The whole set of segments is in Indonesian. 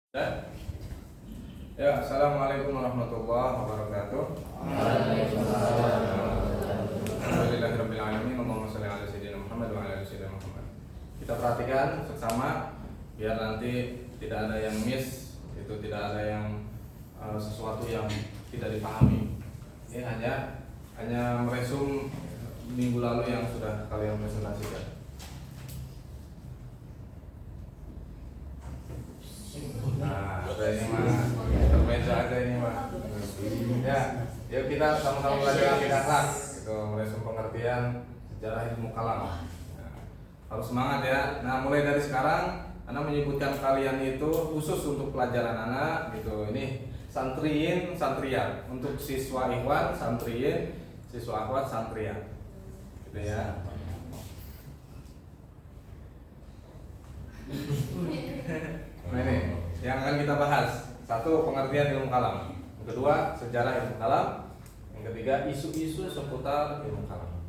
Ya, assalamualaikum warahmatullahi wabarakatuh. Alhamdulillahirabbil alamin. Allahumma shalli ala sayyidina Muhammad wa ala ali sayyidina Muhammad. Kita perhatikan bersama biar nanti tidak ada yang miss, itu tidak ada yang sesuatu yang tidak dipahami. Ini hanya meresum minggu lalu yang sudah kalian presentasikan. Nah, ini mah termeja aja ini mah. Ya, yuk kita sama-sama belajar akidah akhlak. Itu meresum pengertian sejarah ilmu kalam. Nah, harus semangat ya. Nah, mulai dari sekarang Anda menyebutkan kalian itu khusus untuk pelajaran anak gitu. Ini santriin, santrian. Untuk siswa ikhwan, santriin, siswa akhwat, santrian. Gitu ya. Nah ini yang akan kita bahas. Satu, pengertian ilmu kalam. Yang kedua, sejarah ilmu kalam. Yang ketiga, isu-isu seputar ilmu kalam.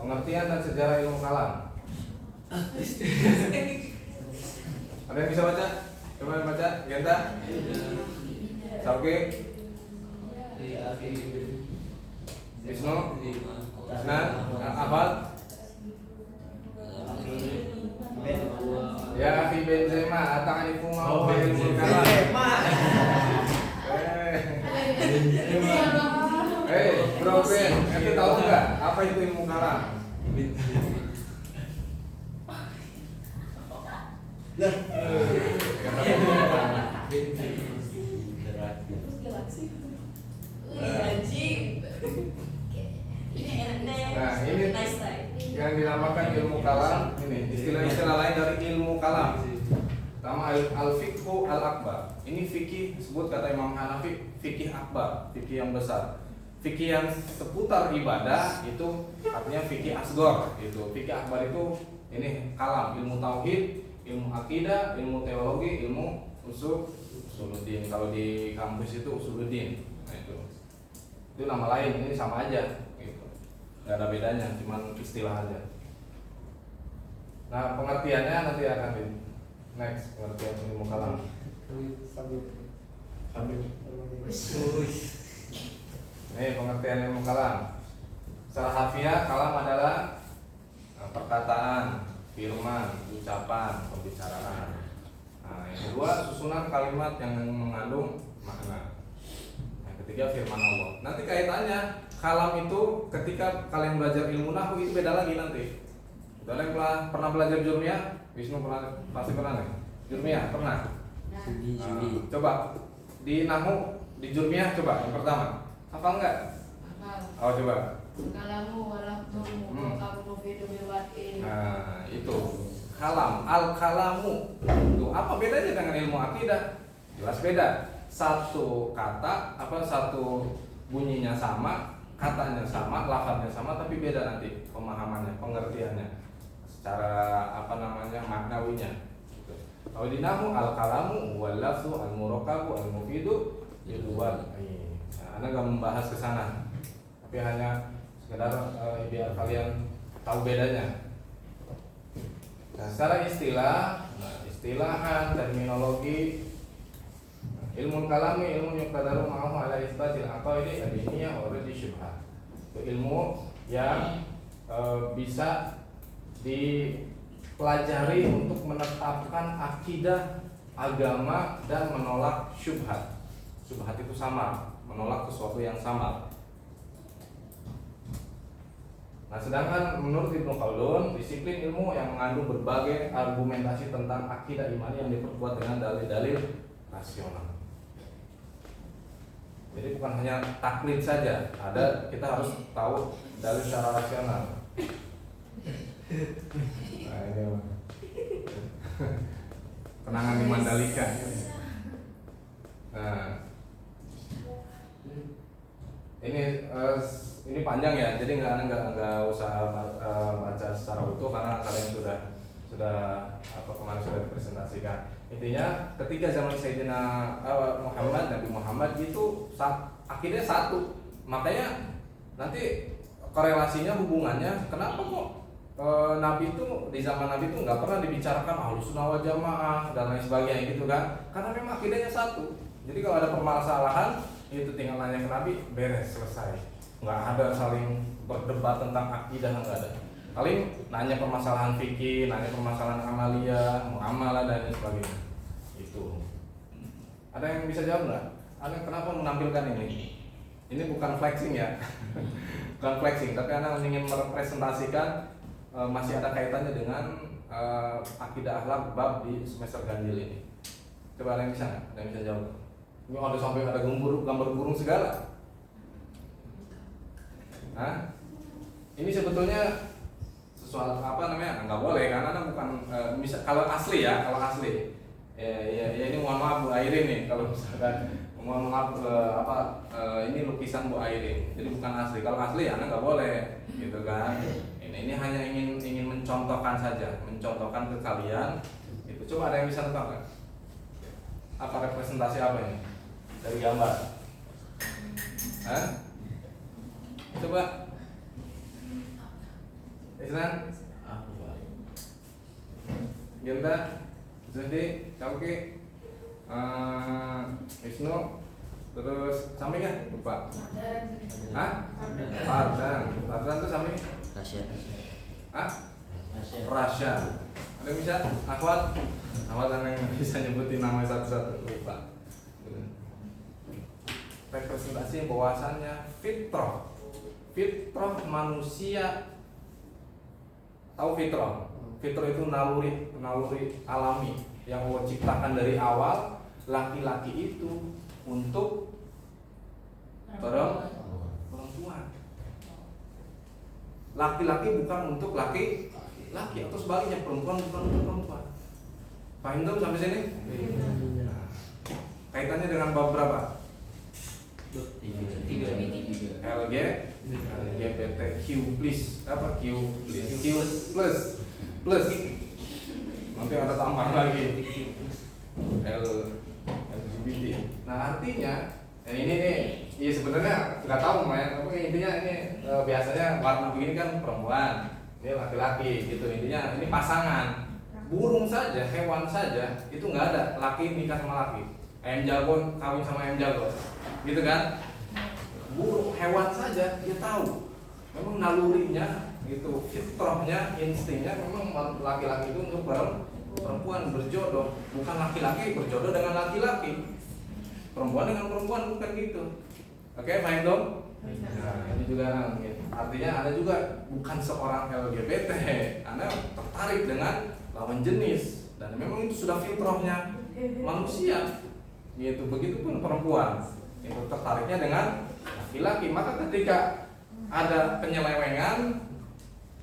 Pengertian dan sejarah ilmu kalam. Ada yang bisa baca? Coba baca, Genta. Sauki. Wisnu. Isnan. Afal. Ya akhi Benzema, ata'rifu ma huwa ilmul kalam? Bro Ben, ente tahu nggak apa itu ilmu kalam? Nah, ini yang dinamakan ilmu kalam, ini istilah-istilah lain dari ilmu kalam. Pertama, al-fiqhu al-akbar. Ini fikih, sebut kata Imam Hanafi, fikih akbar, fikih yang besar. Fikih yang seputar ibadah itu artinya fikih asgor gitu. Fikih akbar itu ini kalam, ilmu tauhid, ilmu akidah, ilmu teologi, ilmu usuluddin. Kalau di kampus itu usuluddin. Nah, itu nama lain, ini sama aja gitu. Gak ada bedanya, cuma istilah aja. Nah, pengertiannya nanti akan di next, pengertian ilmu kalam. Ini pengertian ilmu kalam. Secara harfiah, kalam adalah perkataan, firman, ucapan, pembicaraan. Nah, yang kedua, susunan kalimat yang mengandung makna. Yang ketiga, firman Allah. Nanti kaitannya kalam itu ketika kalian belajar ilmu nahwu itu beda lagi nanti. Kalian pernah belajar jurmiyah? Wisnu pasti pernah nih. Jurmiyah pernah? Coba di nahwu, di jurmiyah coba yang pertama. Hafal enggak? Hafal. Oh coba. Kalamu walafzumu kamu fidu biwatin. Nah, itu kalam, al-kalamu. Itu apa bedanya dengan ilmu akidah? Jelas beda. Satu kata, satu bunyinya sama, katanya sama, lafadznya sama, tapi beda nanti pemahamannya, pengertiannya, secara maknawinya. Kalau di nahwu al-kalamu wal lafzu al-murakabu al-mufidu bilwad. Nah, Anda nggak membahas ke sana, tapi hanya sekedar biar kalian tahu bedanya. Nah, secara istilahan, terminologi, ilmu kalami, ilmu yuqadaru ma'ahu ala isbatil aqaidi ad-diniyah wa raddi syubhat. Itu ilmu yang bisa dipelajari untuk menetapkan akidah agama dan menolak syubhat. Syubhat itu samar, menolak sesuatu yang samar. Nah, sedangkan menurut Ibnu Khaldun, disiplin ilmu yang mengandung berbagai argumentasi tentang akidah imani yang diperkuat dengan dalil-dalil rasional. Jadi bukan hanya taklid saja, kita harus tahu dalil secara rasional. Nah, ini kenangan di Mandalika. Nah, ini panjang ya, jadi nggak usah baca secara utuh karena kalian sudah kemarin sudah dipresentasikan. Intinya ketika zaman Sayyidina Nabi Muhammad itu akidahnya satu, makanya nanti korelasinya hubungannya kenapa kok Nabi itu di zaman Nabi itu nggak pernah dibicarakan Ahlussunnah wal Jamaah dan lain sebagainya gitu kan, karena memang akidahnya satu. Jadi kalau ada permasalahan itu tinggal nanya ke Nabi, beres, selesai. Nggak ada saling berdebat tentang akidah, nggak ada. Paling nanya permasalahan fikih, nanya permasalahan amalia, muamalah dan lain sebagainya. Itu. Ada yang bisa jawab nggak? Ada kenapa menampilkan ini? Ini bukan flexing ya, bukan flexing, tapi Anda ingin merepresentasikan masih ada kaitannya dengan akidah akhlak bab di semester ganjil ini. Coba ada yang bisa nggak? Ada yang bisa jawab? Ini ada sampai ada gambar burung segala. Hah? Ini sebetulnya sesuatu apa namanya? Nggak boleh karena Anda bukan bisa kalau asli ya, kalau asli. Ya ini mohon maaf Bu Airin nih kalau misalkan mohon maaf ini lukisan Bu Airin. Jadi bukan asli. Kalau asli Anda nggak boleh gitu kan. Ini hanya ingin mencontohkan saja, mencontohkan ke kalian. Itu coba ada yang bisa tebak kan? Apa representasi apa ini? Dari gambar. Hah? Coba. Isnan? Genta? Jadi, Kauki? Wisnu? Terus Sami kan? Lupa. Hah? Fardan itu Sami? Hah? Rasya. Ada yang bisa? Akhwat? Akhwat yang bisa nyebutin nama satu-satu. Lupa. Representasi bahwasannya fitrah manusia. Tahu fitrah? Fitrah itu naluri alami yang Allah ciptakan dari awal. Laki-laki itu untuk perempuan. Laki-laki bukan untuk laki-laki atau sebaliknya, perempuan bukan untuk perempuan. Paham dong sampai sini? Nah, kaitannya dengan bab berapa? 3. LGBTQ plus apa Q plus nanti ada tambahan lagi LGBT. Nah artinya ini nih, ya sebenarnya nggak tahu main, tapi intinya ini biasanya warna begini kan perempuan, ini laki-laki gitu. Intinya ini pasangan. Burung saja, hewan saja itu nggak ada laki nikah sama laki, ayam jago kawin sama ayam jago, gitu kan? Burung hewan saja dia tahu, memang nalurinya gitu, fitrahnya, instingnya memang laki-laki itu untuk perempuan berjodoh, bukan laki-laki berjodoh dengan laki-laki, perempuan dengan perempuan, bukan gitu. Oke, main dong. Nah, ini juga artinya Anda juga bukan seorang LGBT, Anda tertarik dengan lawan jenis dan memang itu sudah fitrahnya manusia. Gitu, begitupun perempuan itu tertariknya dengan laki-laki. Maka ketika ada penyelewengan,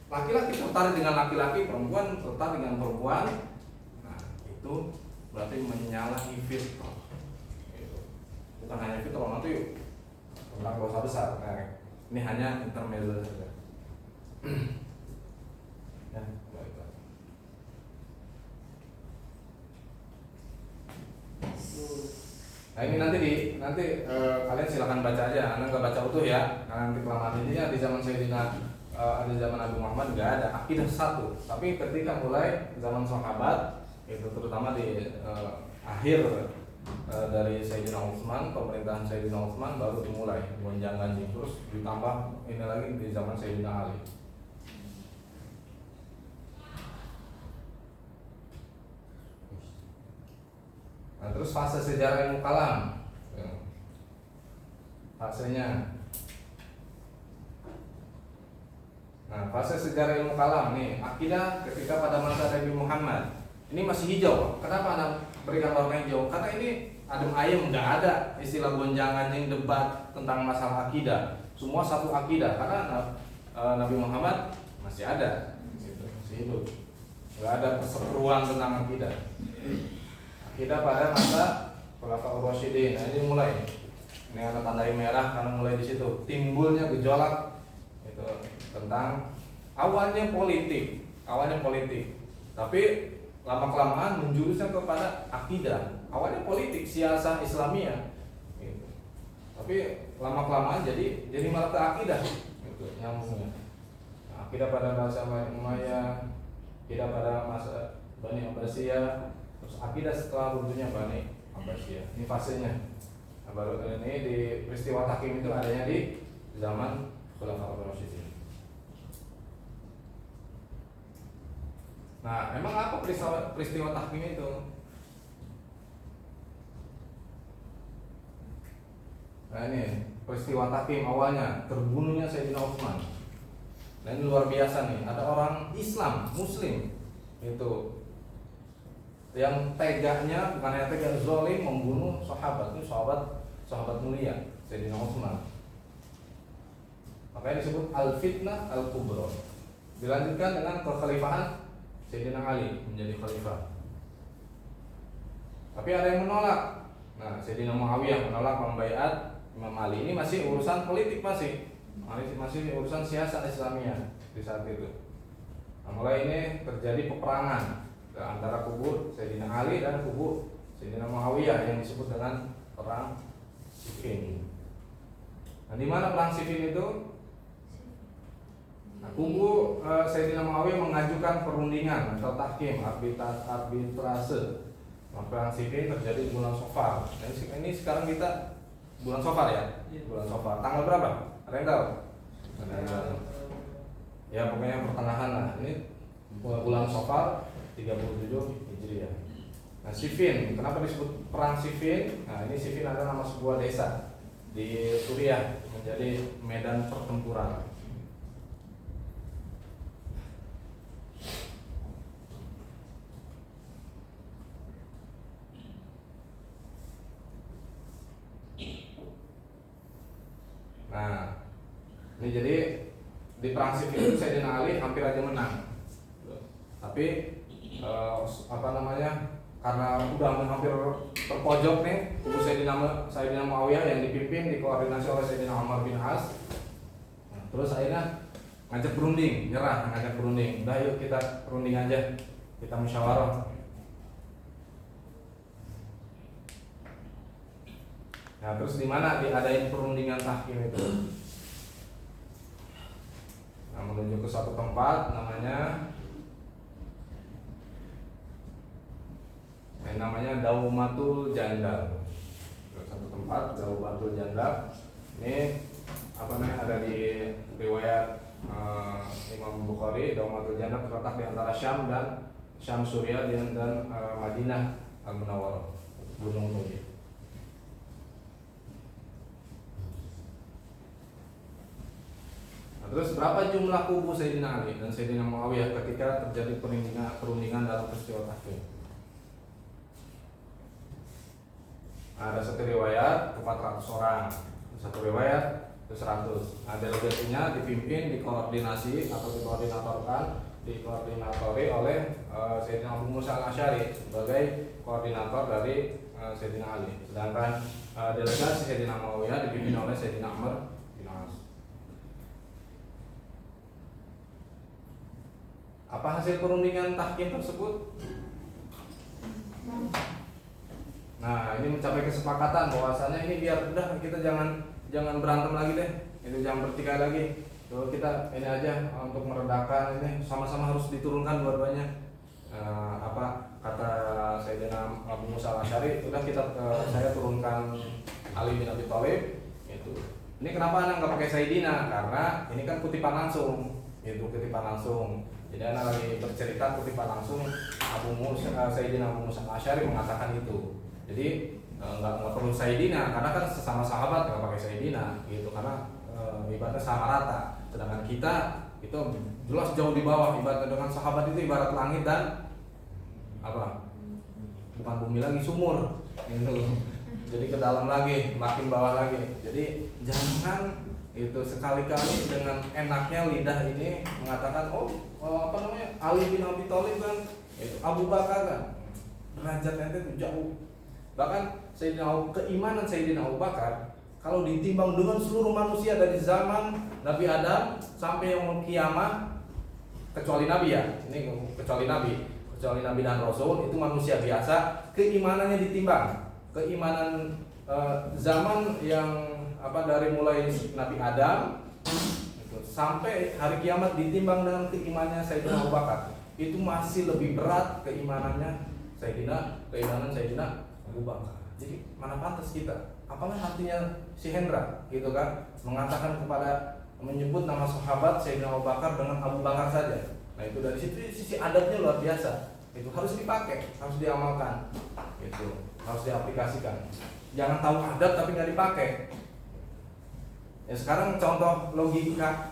laki-laki tertarik dengan laki-laki, perempuan tertarik dengan perempuan, nah itu berarti menyalahi fitrah. Bukan hanya fitrah, nanti tentang dosa besar. Nah, ini hanya intermezzo saja. Ya, baiklah. Nah ini nanti kalian silakan baca aja. Anda nggak baca utuh ya, karena nanti kelamaan. Intinya di zaman Sayyidina di zaman Nabi Muhammad nggak ada akidah satu. Tapi ketika mulai zaman sahabat, itu terutama di akhir dari Sayyidina Utsman, pemerintahan Sayyidina Utsman baru dimulai gonjang-ganjing, terus ditambah ini lagi di zaman Sayyidina Ali. Nah, terus fase sejarah ilmu kalam, fasenya. Nah, fase sejarah ilmu kalam nih, akidah ketika pada masa Nabi Muhammad. Ini masih hijau. Kenapa Anda berikan warna hijau? Karena ini adem ayem, nggak ada istilah gonjang-ganjing debat tentang masalah akidah. Semua satu akidah karena Nabi Muhammad masih ada, gitu, masih hidup. Nggak ada perseteruan tentang akidah. Akidah pada masa Khulafaur Rasyidin. Nah, ini mulai. Ini ada tandai merah karena mulai di situ timbulnya gejolak itu tentang awalnya politik, tapi lama-kelamaan menjurusnya kepada akidah. Awalnya politik, siasah Islamiyah, gitu. Tapi lama-kelamaan jadi malah ke akidah, gitu, nyambungnya. Nah, akidah pada masa Bani Umayyah, akidah pada masa Bani Abbasiyah, terus akidah setelah runtuhnya Bani Abbasiyah. Ini fasenya. Nah, baru ini di peristiwa tahkim itu adanya di zaman Khulafaur Rasyidin. Nah, emang apa peristiwa tahkim itu? Nah ini peristiwa tahkim awalnya terbunuhnya Sayyidina Utsman. Nah ini luar biasa nih, ada orang Islam, Muslim itu yang teganya, bukan hanya tega, zalim membunuh sahabat. Ini sahabat mulia Sayyidina Utsman. Makanya disebut al-fitnah al-kubra. Dilanjutkan dengan kekhalifahan Sayyidina Ali menjadi khalifah. Tapi ada yang menolak. Nah, Sayyidina Muawiyah menolak membaiat Imam Ali. Ini masih urusan politik, masih urusan siasat Islamiyah di saat itu. Nah, mulai ini terjadi peperangan antara kubu Sayyidina Ali dan kubu Sayyidina Muawiyah yang disebut dengan perang Siffin. Nah, di mana perang Siffin itu? Nah, kubu Sayyidina Muawiyah mengajukan perundingan atau tahkim, arbitrase. Nah, perang Siffin terjadi di bulan Safar. Nah, ini sekarang kita bulan Safar ya? Bulan Safar. Tanggal berapa? Ada yang tahu? Ada yang tahu? Ya pokoknya pertengahan lah. Ini bulan Safar 37 Hijriah. Nah, Siffin, kenapa disebut perang Siffin? Nah, ini Siffin adalah nama sebuah desa di Suriah, menjadi medan pertempuran. Nah, ini jadi di perang Siffin itu Sayyidina Ali hampir aja menang. Tapi karena udah hampir terpojok nih kubu Sayyidina Muawiyah yang dipimpin, dikoordinasi oleh Sayyidina Umar bin As. Nah, terus akhirnya ngajak berunding, ngajak berunding. Udah yuk kita berunding aja, kita musyawarah. Nah, terus di mana diadain perundingan tahkim itu? Nah, menuju ke suatu tempat namanya Daumatul Jandal. Satu tempat Daumatul Jandal. Ini ada di riwayat Imam Bukhari. Daumatul Jandal terletak di antara Syam Suriah dan Madinah Al-Munawwarah, Gunung Nubi. Terus berapa jumlah kubu Sayyidina Ali dan Sayyidina Muawiyah ketika terjadi perundingan dalam peristiwa tahkim? Ada satu riwayat 400 orang, satu riwayat 100. Nah, delegasinya dipimpin, dikoordinasi atau dikoordinatori oleh Sayyidina Abu Musa al-Asy'ari sebagai koordinator dari Sayyidina Ali. Sedangkan delegasi Sayyidina Muawiyah dipimpin oleh Sayyidina Umar bin As. Apa hasil perundingan tahkim tersebut? Nah, ini mencapai kesepakatan bahwasanya ini biar udah kita jangan berantem lagi deh. Itu jangan bertikai lagi. Coba kita ini aja untuk meredakan ini, sama-sama harus diturunkan dua-duanya. Kata Sayyidina Abu Musa al-Asy'ari, udah saya turunkan Ali bin Abi Thalib itu. Ini kenapa anak nggak pakai Sayyidina? Karena ini kan kutipan langsung. Jadi anak lagi bercerita kutipan langsung Sayyidina Abu Musa al-Asy'ari mengatakan itu. Jadi nggak perlu Sayyidina karena kan sesama sahabat nggak pakai Sayyidina gitu, karena ibaratnya sama rata. Sedangkan kita itu jelas jauh di bawah, ibaratnya dengan sahabat itu ibarat langit dan bukan bumi lagi, sumur gitu. Jadi ke dalam lagi, makin bawah lagi. Jadi jangan itu sekali-kali dengan enaknya lidah ini mengatakan Ali bin Abi Thalib kan itu Abu Bakar kan derajatnya itu jauh. Bahkan keimanan Sayyidina Abu Bakar kalau ditimbang dengan seluruh manusia dari zaman Nabi Adam sampai yaumul kiamah, kecuali Nabi ya, ini kecuali Nabi dan Rasul, itu manusia biasa, keimanannya ditimbang. Keimanan zaman yang dari mulai Nabi Adam sampai hari kiamat ditimbang dengan keimanannya Sayyidina Abu Bakar, itu masih lebih berat keimanan Sayyidina Abu Bakar. Jadi mana pantas kita? Apalah artinya si Hendra gitu kan mengatakan menyebut nama sahabat Sayyidina Abu Bakar dengan Abu Bakar saja. Nah itu dari situ sisi adabnya luar biasa. Itu harus dipakai, harus diamalkan, itu harus diaplikasikan. Jangan tahu adab tapi nggak dipakai. Ya sekarang contoh logika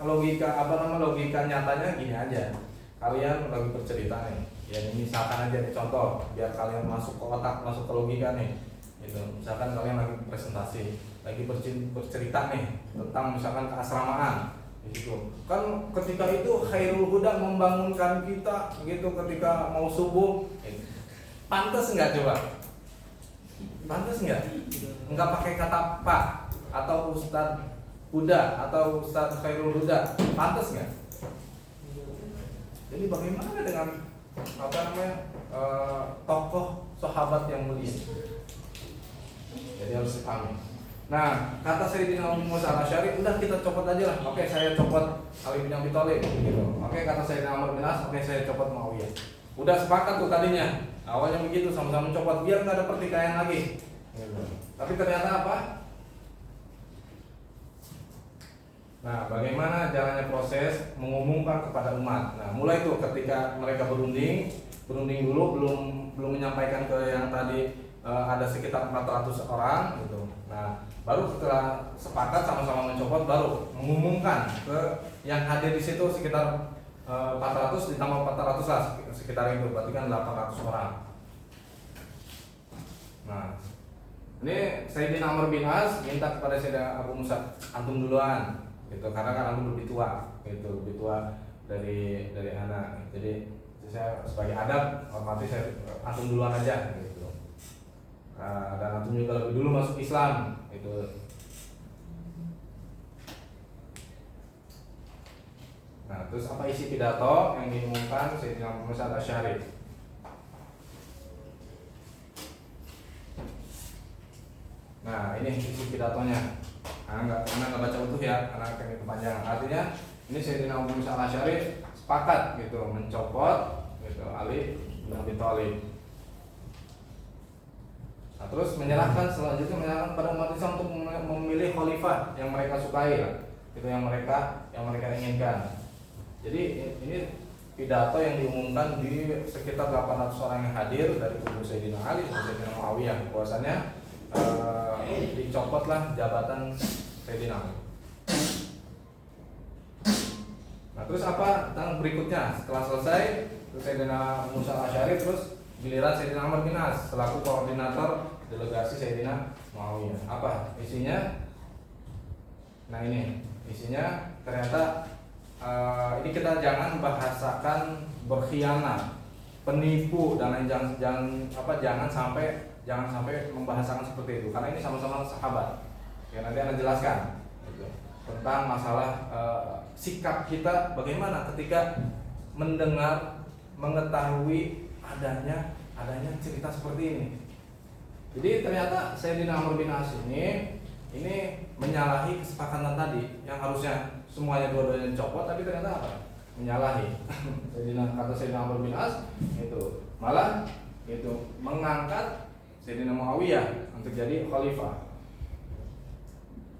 nyatanya gini aja. Kalian lagi bercerita nih, ya misalkan aja nih contoh biar kalian masuk ke otak, masuk ke logika nih. Gitu. Misalkan kalian lagi presentasi, lagi bercerita nih tentang misalkan keasramaan. Gitu. Kan ketika itu khairul huda membangunkan kita gitu ketika mau subuh. Pantas nggak coba? Pantas nggak? Nggak pakai kata Pak atau Ustadz Huda atau Ustadz Khairul Huda, pantas nggak? Jadi bagaimana dengan tokoh sahabat yang mulia? Jadi harus dipahami. Nah, kata Sayyidina Abu Musa al-Asy'ari, udah kita copot aja lah. Oke, saya copot Ali bin Abi Thalib gitu. Oke, kata Sayyidina Amr bin As, oke saya copot Muawiyah. Udah sepakat tuh tadinya. Awalnya begitu sama-sama copot biar nggak ada pertikaian lagi. Gitu. Tapi ternyata apa? Nah, bagaimana jalannya proses mengumumkan kepada umat. Nah, mulai tuh ketika mereka berunding dulu belum menyampaikan ke yang tadi ada sekitar 400 orang gitu. Nah, baru setelah sepakat sama-sama mencopot baru mengumumkan ke yang hadir di situ sekitar 400 ditambah 400 lah sekitar itu, berarti kan 800 orang. Nah, ini Sayyidina Amr bin As minta kepada Sayyidina Abu Musa, antum duluan gitu, karena kan antum lebih tua gitu, lebih tua dari anak. Jadi saya sebagai adab otomatis saya antum duluan aja gitu. Dan antum juga lebih dulu masuk Islam itu. Nah, terus apa isi pidato yang diumumkan Sayyidina Abu Musa al-Asy'ari? Nah, ini isi pidatonya. Karena nggak baca utuh ya, karena akan kepanjangan. Artinya ini Sayyidina Abu Musa al-Asy'ari sepakat gitu mencopot gitu Ali bin Abi Thalib. Nah, terus selanjutnya menyerahkan pada umat Islam untuk memilih khalifah yang mereka sukai lah. Itu yang mereka inginkan. Jadi ini pidato yang diumumkan di sekitar 800 orang yang hadir dari kubu Sayyidina Ali dan Sayyidina Muawiyah. Bahwasanya dicopotlah jabatan Sayyidina Ali. Nah, terus apa tentang berikutnya? Setelah selesai, terus Sayyidina Musa al-Asy'ari, terus giliran Sayyidina Amr bin As selaku koordinator delegasi Sayyidina Muawiyah. Apa isinya? Nah, ini isinya ternyata ini kita jangan bahasakan berkhianat, penipu dan lain, jangan sampai membahasakan seperti itu, karena ini sama-sama sahabat. Ya, nanti Anda jelaskan gitu, tentang masalah sikap kita bagaimana ketika mendengar, mengetahui adanya cerita seperti ini. Jadi ternyata Sayyidina Amr bin As ini menyalahi kesepakatan tadi yang harusnya semuanya dua-duanya dicopot, tapi ternyata apa? Menyalahi. Kata Sayyidina Amr bin As itu malah itu mengangkat Sayyidina Muawiyah untuk jadi khalifah.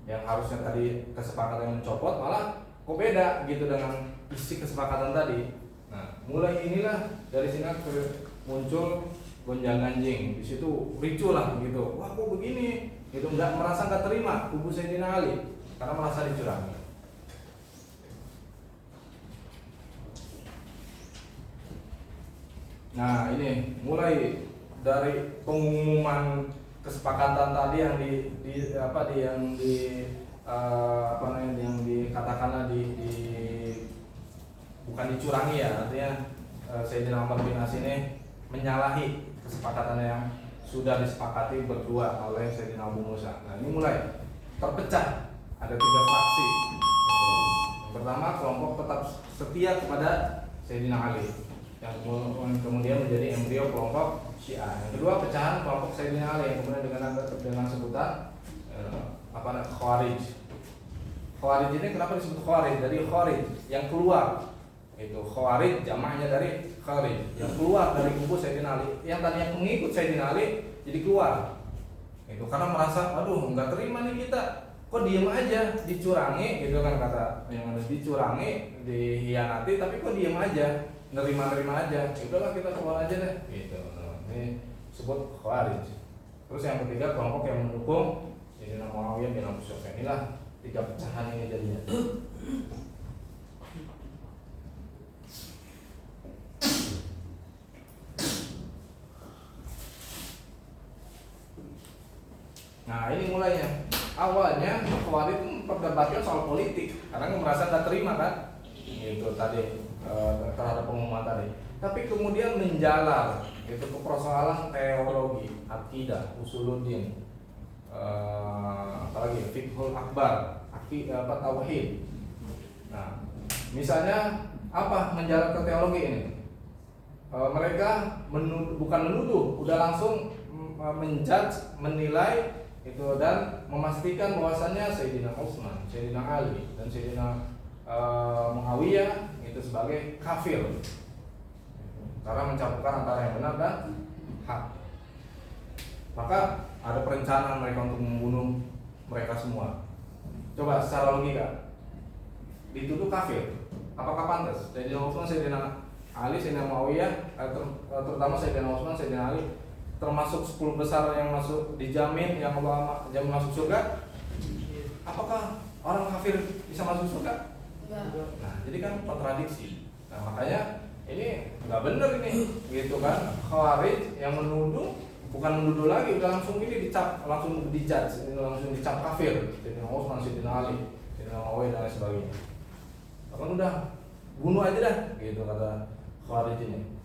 Yang harusnya tadi kesepakatan mencopot malah kok beda gitu dengan isi kesepakatan tadi. Nah, mulai inilah dari sini muncul gonjang-ganjing. Di situ ricu lah gitu. Wah, kok begini? Itu merasa nggak terima kubu Sayyidina Ali karena merasa dicurangi. Nah, ini mulai dari pengumuman kesepakatan tadi yang dikatakanlah bukan dicurangi ya, artinya Sayyidina Amr bin As ini menyalahi kesepakatan yang sudah disepakati berdua oleh Sayyidina Abu Musa. Nah, ini mulai terpecah, ada 3 faksi. Yang pertama, kelompok tetap setia kepada Sayyidina Ali, yang kemudian menjadi embrio kelompok Syiah. Yang kedua, pecahan kelompok Sayyidina Ali yang kemudian dengan sebutan Khawarij. Khawarij ini kenapa disebut khawarij? Dari kharij, yang keluar. Itu khawarij jamaknya dari kharij, yang keluar dari kubu Sayyidina Ali. Yang tadinya pengikut Sayyidina Ali jadi keluar. Itu karena merasa, aduh nggak terima nih kita, kok diem aja, dicurangi gitu kan, kata yang harus dicurangi, dihianati, tapi kok diem aja, nerima-nerima aja. Udahlah kita keluar aja deh. Gitu. Ini disebut khawarij. Terus yang ketiga kelompok yang mendukung Sayyidina Muawiyah bin Abu Sufyan. Inilah 3 pecahan ini jadinya. Nah ini mulainya. Awalnya Khawarij itu memperdebatkan soal politik karena merasa nggak terima kan, itu tadi terhadap pengumuman tadi. Tapi kemudian menjalar itu ke persoalan teologi, akidah, usuluddin, apalagi fiqhul akbar, tauhid. Nah, misalnya apa menjalar ke teologi ini? Mereka bukan menuduh, udah langsung menjudge, menilai itu dan memastikan bahwasannya Sayyidina Utsman, Sayyidina Ali dan Sayyidina Muawiyah itu sebagai kafir karena mencampurkan antara yang benar dan hak. Maka ada perencanaan mereka untuk membunuh mereka semua. Coba secara logika, dituduh kafir, apakah pantas Sayyidina Utsman, Sayyidina Ali, Sayyidina Muawiyah, terutama Sayyidina Utsman, Sayyidina Ali termasuk 10 besar yang masuk dijamin yang Allah jamin masuk surga? Apakah orang kafir bisa masuk surga? Nah, jadi kan kontradiksi. Nah, makanya ini nggak benar ini, gitu kan? Khawarij yang menuduh bukan menuduh lagi, udah langsung ini dicap, langsung dijudge, langsung dicap kafir. Sayyidina Utsman, Sayyidina Ali, Sayyidina Muawiyah dan lain sebagainya. Bahkan udah bunuh aja dah, gitu kata Khawarij ini.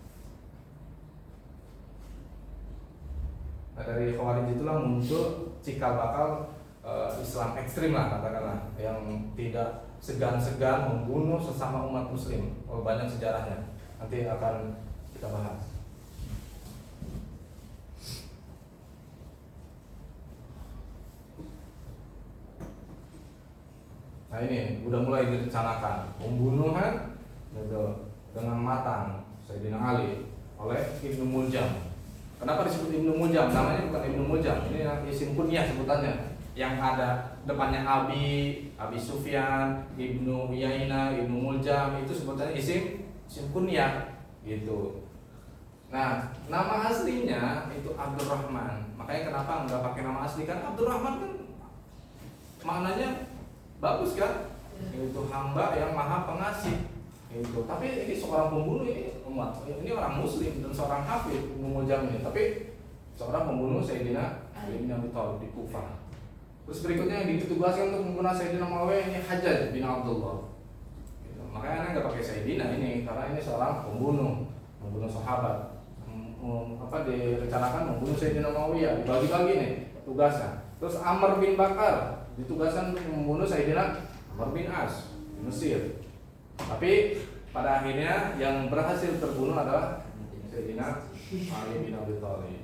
Nah, dari Khawarij itulah muncul cikal bakal Islam ekstrim lah katakanlah, yang tidak segan-segan membunuh sesama umat muslim. Banyak sejarahnya, nanti akan kita bahas. Nah ini udah mulai direncanakan pembunuhan dengan matang Sayyidina Ali oleh Ibnu Muljam. Kenapa disebut Ibnu Muljam? Namanya bukan Ibnu Muljam, ini isim kunyah sebutannya. Yang ada depannya Abi Sufyan, Ibnu Uyainah, Ibnu Muljam, itu sebutannya isim kunyah gitu. Nah, nama aslinya itu Abdurrahman. Makanya kenapa nggak pakai nama asli, kan Abdurrahman kan maknanya bagus kan? Itu hamba yang maha pengasih. Itu. Tapi ini seorang pembunuh, ini orang muslim dan seorang kafir Ibnu Muljam ini, tapi seorang pembunuh Sayyidina Ali bin Abi Thalib di Kufah. Terus berikutnya yang ditugaskan untuk membunuh Sayyidina Muawiyah ini Hajjaj bin Abdullah. Gitu. Makanya Anda nggak pakai Sayyidina ini karena ini seorang membunuh sahabat. Direncanakan membunuh Sayyidina Muawiyah, dibagi-bagi nih tugasnya. Terus Amr bin Bakar ditugaskan untuk membunuh Sayyidina Amr bin As di Mesir. Tapi pada akhirnya yang berhasil terbunuh adalah Sayyidina Ali bin Abi Thalib.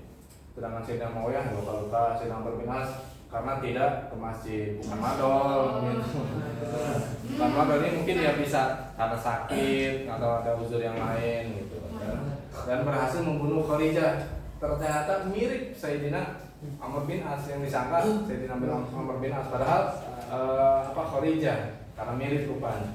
Sedangkan Sayyidina Muawiyah luka-luka, Sayyidina Amr bin As karena tidak ke masjid, bukan madol gitu. Bukan madol ini mungkin ya bisa karena sakit atau ada uzur yang lain gitu. Dan berhasil membunuh Kharijah. Ternyata mirip Sayyidina Amr bin As, yang disangka Sayyidina Amr bin As, padahal Kharijah karena mirip rupanya.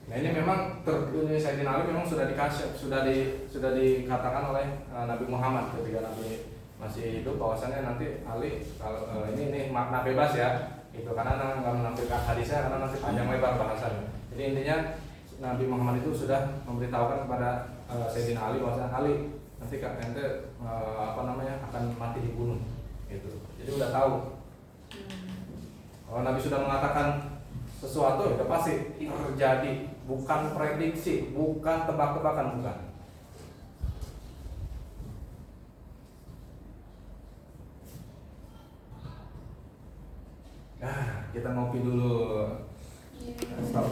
Nah ini memang Sayyidina Ali memang sudah dikasih, sudah dikatakan oleh Nabi Muhammad ketika Nabi masih hidup bahwasannya nanti Ali kalau ini makna bebas ya, itu karena nggak menampilkan hadisnya karena nanti panjang lebar bahasannya. Jadi intinya Nabi Muhammad itu sudah memberitahukan kepada Sayyidina Ali bahwasanya Ali nanti akan mati dibunuh, gitu. Jadi udah tahu. Kalau Nabi sudah mengatakan sesuatu itu pasti terjadi, bukan prediksi, bukan tebak-tebakan, bukan. Nah, kita ngopi dulu. Stop.